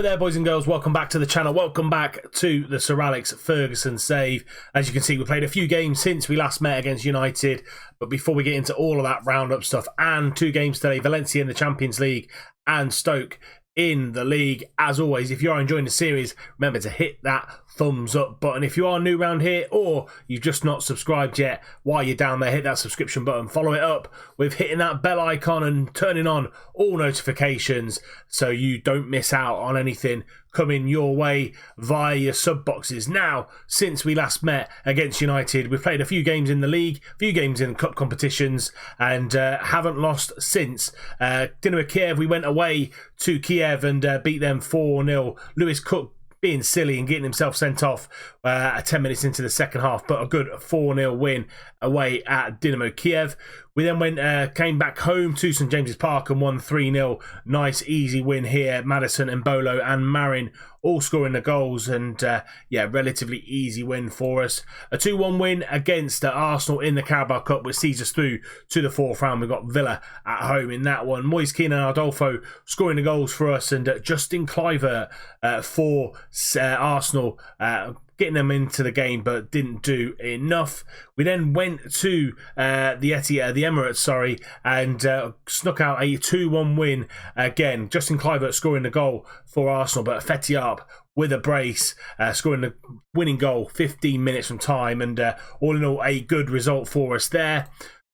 Hello there, boys and girls. Welcome back to the channel. Welcome back to the Sir Alex Ferguson save. As you can see, we played a few games since we last met against United. But before we get into all of that roundup stuff, and 2 games today, Valencia in the Champions League and Stoke in the league. As always, if you are enjoying the series, remember to hit that thumbs up button. If you are new around here or you've just not subscribed yet, while you're down there, hit that subscription button. Follow it up with hitting that bell icon and turning on all notifications so you don't miss out on anything coming your way via your sub boxes. Now, since we last met against United, we've played a few games in the league, a few games in cup competitions, and haven't lost since. Dynamo Kiev, we went away to Kiev and beat them 4-0. Lewis Cook being silly and getting himself sent off 10 minutes into the second half, but a good 4-0 win away at Dynamo Kiev. We then came back home to St James's Park and won 3-0. Nice, easy win here. Madison, Mbolo and Marin all scoring the goals, and yeah, relatively easy win for us. A 2-1 win against Arsenal in the Carabao Cup, which sees us through to the 4th round. We've got Villa at home in that one. Moise Keane and Adolfo scoring the goals for us, and Justin Kluivert for Arsenal, getting them into the game, but didn't do enough. We then went to the Emirates, and snuck out a 2-1 win again. Justin Kluivert scoring the goal for Arsenal, but Fetiap with a brace, scoring the winning goal 15 minutes from time, and all in all, a good result for us there.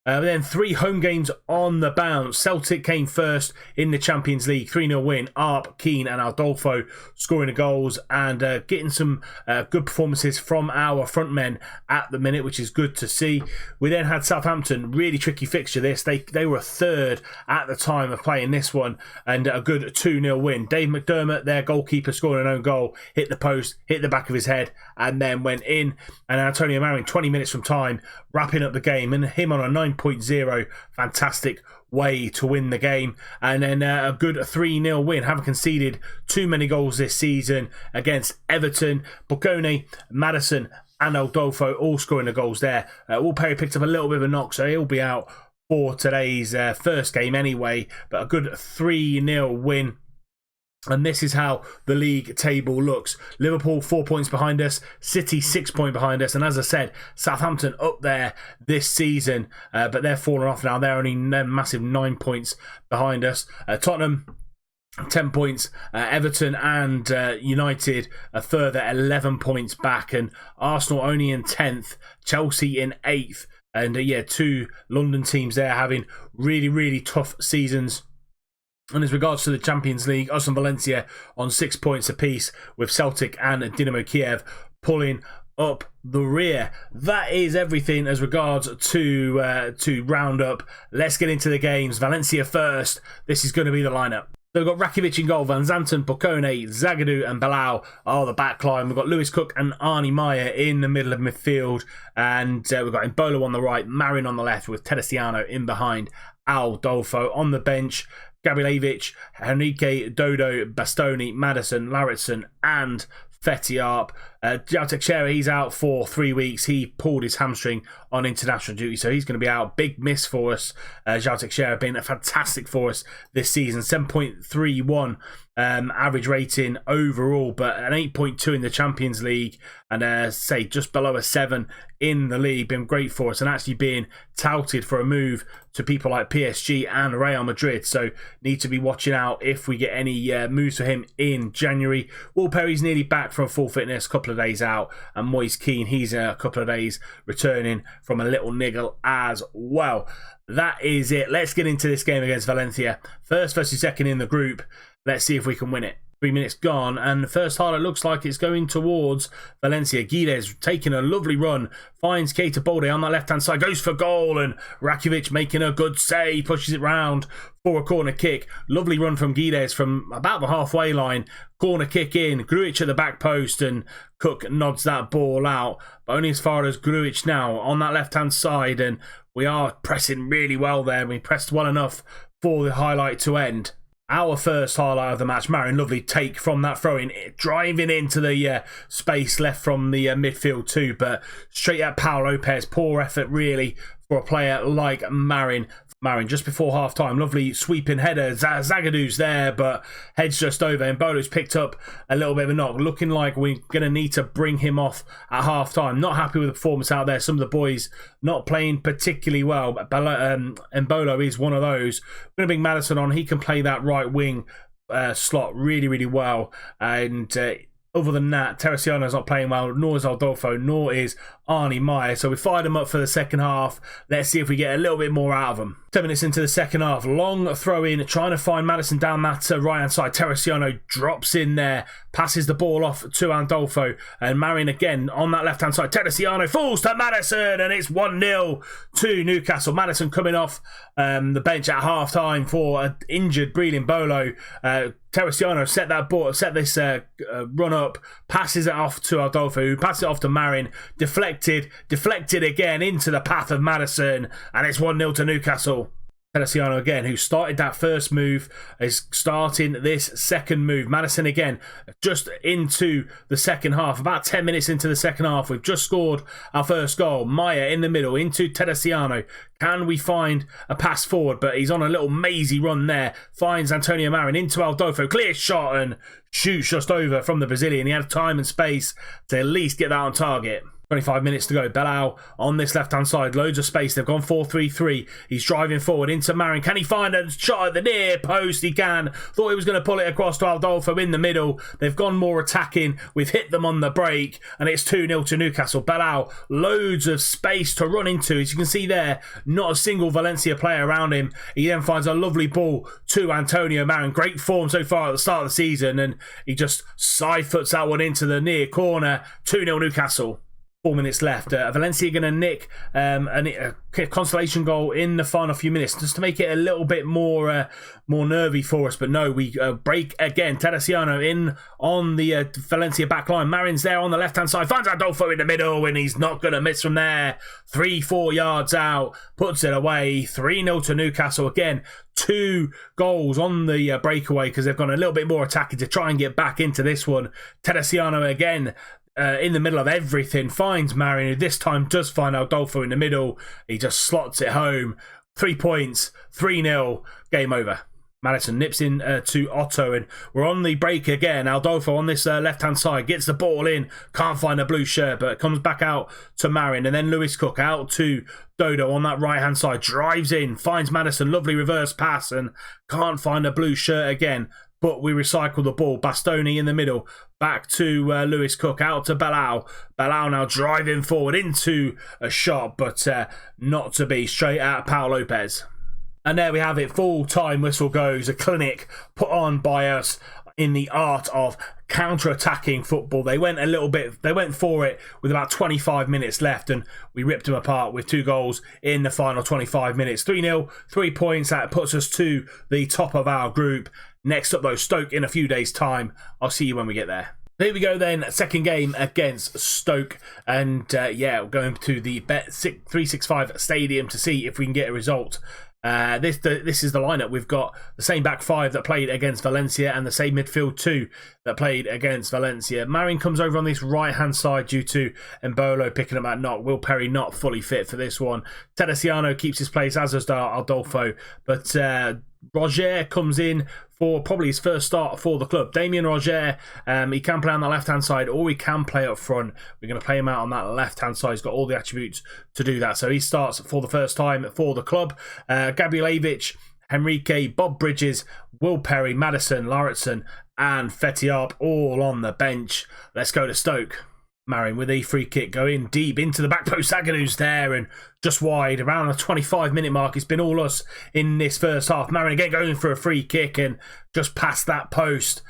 Then 3 home games on the bounce. Celtic came first in the Champions League, 3-0 win. Arp, Keane and Adolfo scoring the goals, and getting some good performances from our front men at the minute, which is good to see. We then had Southampton, really tricky fixture this. They were 3rd at the time of playing this one, and a good 2-0 win. Dave McDermott, their goalkeeper, scoring an own goal, hit the post, hit the back of his head, and then went in. And Antonio Marin, 20 minutes from time, wrapping up the game, and him on a 9.0, fantastic way to win the game. And then a good 3-0 win. Haven't conceded too many goals this season against Everton. Boccone, Madison and Adolfo all scoring the goals there. Will Perry picked up a little bit of a knock, so he'll be out for today's first game anyway, but a good 3-0 win. And this is how the league table looks. Liverpool 4 points behind us, City 6 points behind us, and as I said, Southampton up there this season, but they're falling off now. They're only massive 9 points behind us. Tottenham 10 points, Everton and United a further 11 points back, and Arsenal only in 10th, Chelsea in 8th, and yeah, 2 London teams there having really tough seasons. And as regards to the Champions League, us and Valencia on 6 points apiece, with Celtic and Dynamo Kiev pulling up the rear. That is everything as regards to Roundup. Let's get into the games. Valencia first. This is going to be the lineup. So we've got Rakitic in goal, Van Zanten, Boccone, Zagadou and Bilal are the back line. We've got Lewis Cook and Arnie Meyer in the middle of midfield. And we've got Mbolo on the right, Marin on the left, with Tedesciano in behind, Adolfo on the bench. Gabrielevich, Henrique, Dodo, Bastoni, Madison, Lauritsen and Fetiap. João Teixeira, he's out for 3 weeks. He pulled his hamstring on international duty, so he's going to be out. Big miss for us. João Teixeira been fantastic for us this season. 7.31 average rating overall, but an 8.2 in the Champions League, and say just below a 7 in the league. Been great for us, and actually being touted for a move to people like PSG and Real Madrid. So need to be watching out if we get any moves for him in January. Will Perry's nearly back from full fitness, a couple of days out, and Moise Keane, he's a couple of days returning from a little niggle as well. That is it. Let's get into this game against Valencia. First versus second in the group. Let's see if we can win it. 3 minutes gone, and the first highlight looks like it's going towards Valencia. Guedes taking a lovely run, finds Keita Balde on that left-hand side, goes for goal, and Rakitic making a good save, pushes it round for a corner kick. Lovely run from Guedes from about the halfway line. Corner kick in, Grujic at the back post, and Cook nods that ball out, but only as far as Grujic now on that left-hand side, and we are pressing really well there. We pressed well enough for the highlight to end. Our first highlight of the match, Marin, lovely take from that throw-in, driving into the space left from the midfield too, but straight at Paul Lopez. Poor effort really for a player like Marin. Marin just before half-time. Lovely sweeping header. Zagadu's there, but heads just over. And Bolo's picked up a little bit of a knock. Looking like we're going to need to bring him off at half-time. Not happy with the performance out there. Some of the boys not playing particularly well. But Bolo is one of those. We're going to bring Maddison on. He can play that right wing slot really, really well. And other than that, Teresiano's not playing well, nor is Aldolfo, nor is Arnie Meyer. So we fired him up for the second half. Let's see if we get a little bit more out of them. 10 minutes into the second half, long throw in, trying to find Maddison down that right-hand side. Teresiano drops in there, passes the ball off to Andolfo, and Marin again on that left-hand side. Teresiano falls to Maddison, and it's 1-0 to Newcastle. Maddison coming off the bench at half-time for an injured Breland Bolo. Teresiano set this run up, passes it off to Aldolfo, who passes it off to Marin, deflected again into the path of Maddison, and it's 1-0 to Newcastle. Teresiano again, who started that first move, is starting this second move. Maddison again, just into the second half. About 10 minutes into the second half, we've just scored our first goal. Maya in the middle, into Teresiano. Can we find a pass forward? But he's on a little mazy run there. Finds Antonio Marin into Aldolfo. Clear shot and shoots just over from the Brazilian. He had time and space to at least get that on target. 25 minutes to go. Belal on this left-hand side. Loads of space. They've gone 4-3-3. He's driving forward into Marin. Can he find a shot at the near post? He can. Thought he was going to pull it across to Aldolfo in the middle. They've gone more attacking. We've hit them on the break. And it's 2-0 to Newcastle. Belal, loads of space to run into. As you can see there, not a single Valencia player around him. He then finds a lovely ball to Antonio Marin. Great form so far at the start of the season. And he just side foots that one into the near corner. 2-0 Newcastle. 4 minutes left. Valencia going to nick a consolation goal in the final few minutes just to make it a little bit more nervy for us. But no, we break again. Teresiano in on the Valencia back line. Marin's there on the left-hand side. Finds Adolfo in the middle and he's not going to miss from there. 3-4 yards out. Puts it away. 3-0 to Newcastle again. 2 goals on the breakaway because they've gone a little bit more attacking to try and get back into this one. Teresiano again. In the middle of everything, finds Marin, who this time does find Aldolfo in the middle. He just slots it home. 3 points, 3-0, game over. Maddison nips in to Otto, and we're on the break again. Aldolfo on this left-hand side gets the ball in, can't find a blue shirt, but it comes back out to Marin, and then Lewis Cook out to Dodo on that right-hand side, drives in, finds Maddison, lovely reverse pass, and can't find a blue shirt again. But we recycle the ball. Bastoni in the middle. Back to Lewis Cook. Out to Belal. Belal now driving forward into a shot. But not to be. Straight at Pau Lopez. And there we have it. Full-time whistle goes. A clinic put on by us in the art of counter-attacking football. They went for it with about 25 minutes left, and we ripped them apart with 2 goals in the final 25 minutes. 3-0, 3 points. That puts us to the top of our group. Next up, though, Stoke in a few days' time. I'll see you when we get there. Here we go then, second game against Stoke. And we're going to the Bet365 Stadium to see if we can get a result. This is the lineup. We've got the same back 5 that played against Valencia and the same midfield 2 that played against Valencia. Marin comes over on this right-hand side due to Embolo picking up that knock. Will Perry not fully fit for this one. Teresiano keeps his place, as does Aldolfo. But Roger comes in for probably his first start for the club. Damien Roger, he can play on the left-hand side or he can play up front. We're going to play him out on that left-hand side. He's got all the attributes to do that. So he starts for the first time for the club. Gabrielevich, Henrique, Bob Bridges, Will Perry, Maddison, Lauritsen and Fetiarp all on the bench. Let's go to Stoke. Marin with a free kick going deep into the back post. Aganu's there and just wide around the 25-minute mark. It's been all us in this first half. Marin again going for a free kick and just past that post.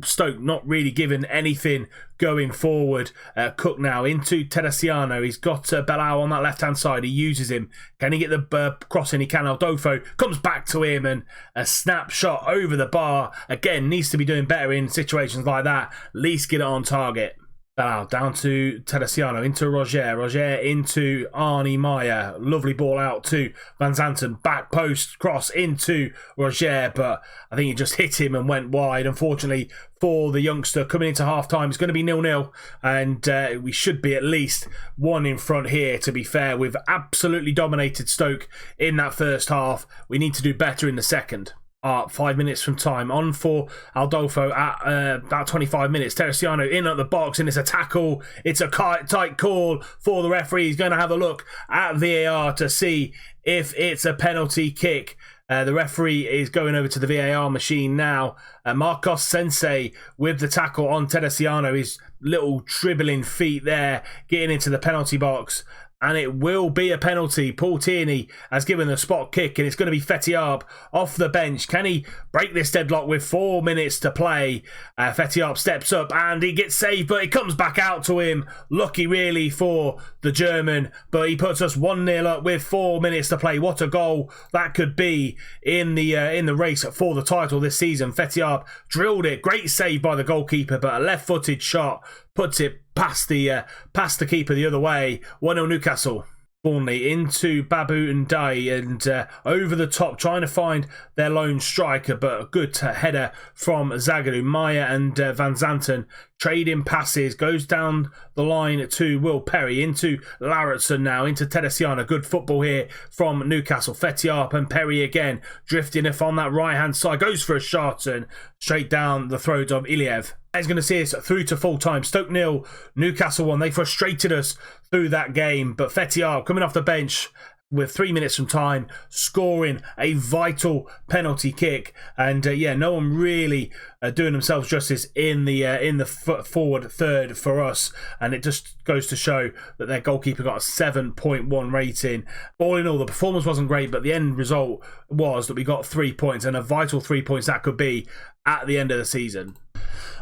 Stoke not really given anything going forward. Cook now into Teresiano. He's got Belal on that left-hand side. He uses him. Can he get the cross in? He can. Aldolfo comes back to him and a snapshot over the bar. Again, needs to be doing better in situations like that. At least get it on target. Down to Teresiano, into Roger into Arnie Meyer. Lovely ball out to Van Zanten. Back post cross into Roger, but I think he just hit him and went wide. Unfortunately for the youngster, coming into half-time, it's going to be 0-0, and we should be at least one in front here, to be fair. We've absolutely dominated Stoke in that first half. We need to do better in the second. 5 minutes from time. On for Aldolfo at about 25 minutes. Teresiano in at the box, and it's a tackle. It's a tight call for the referee. He's going to have a look at VAR to see if it's a penalty kick. The referee is going over to the VAR machine now. Marcos Sensei with the tackle on Teresiano. His little dribbling feet there, getting into the penalty box. And it will be a penalty. Paul Tierney has given the spot kick, and it's going to be Fetiarp off the bench. Can he break this deadlock with 4 minutes to play? Fetiarp steps up and he gets saved, but it comes back out to him. Lucky really for the German, but he puts us 1-0 up with 4 minutes to play. What a goal that could be in the race for the title this season. Fetiarp drilled it. Great save by the goalkeeper, but a left-footed shot puts it past the keeper the other way. 1-0 Newcastle. Burnley into Babu and Day, and over the top, trying to find their lone striker, but a good header from Zagadou. Maya and Van Zanten trading passes, goes down the line to Will Perry, into Lauritsen now, into Teresiano. Good football here from Newcastle. Fetiarp and Perry again, drifting off on that right-hand side, goes for a shot and straight down the throat of Iliev. He's going to see us through to full time. Stoke 0, Newcastle 1. They frustrated us through that game, but Fetiarp coming off the bench with 3 minutes from time, scoring a vital penalty kick, and no one really doing themselves justice in the forward third for us, and it just goes to show that their goalkeeper got a 7.1 rating. All in all, the performance wasn't great, but the end result was that we got 3 points, and a vital 3 points that could be at the end of the season.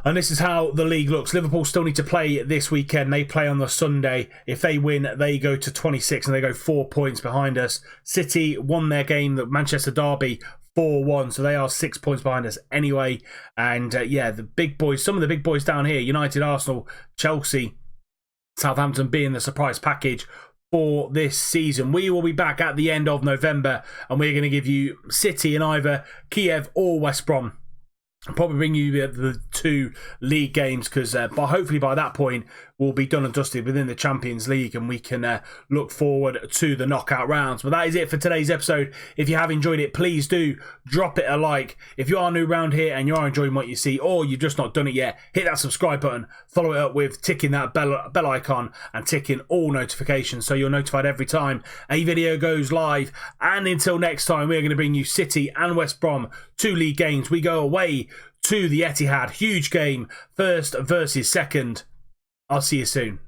And this is how the league looks. Liverpool still need to play this weekend. They play on the Sunday. If they win, they go to 26 and they go 4 points behind us. City won their game, the Manchester Derby, 4-1, so they are 6 points behind us anyway. And the big boys, some of the big boys down here, United, Arsenal, Chelsea, Southampton being the surprise package for this season. We will be back at the end of November, and we're going to give you City in either Kiev or West Brom. I'll probably bring you the 2 league games, because hopefully by that point we'll be done and dusted within the Champions League, and we can look forward to the knockout rounds. But that is it for today's episode. If you have enjoyed it, please do drop it a like. If you are new around here and you are enjoying what you see, or you've just not done it yet, hit that subscribe button, follow it up with ticking that bell icon and ticking all notifications so you're notified every time a video goes live. And until next time, we're going to bring you City and West Brom, 2 league games. We go away to the Etihad. Huge game, first versus second. I'll see you soon.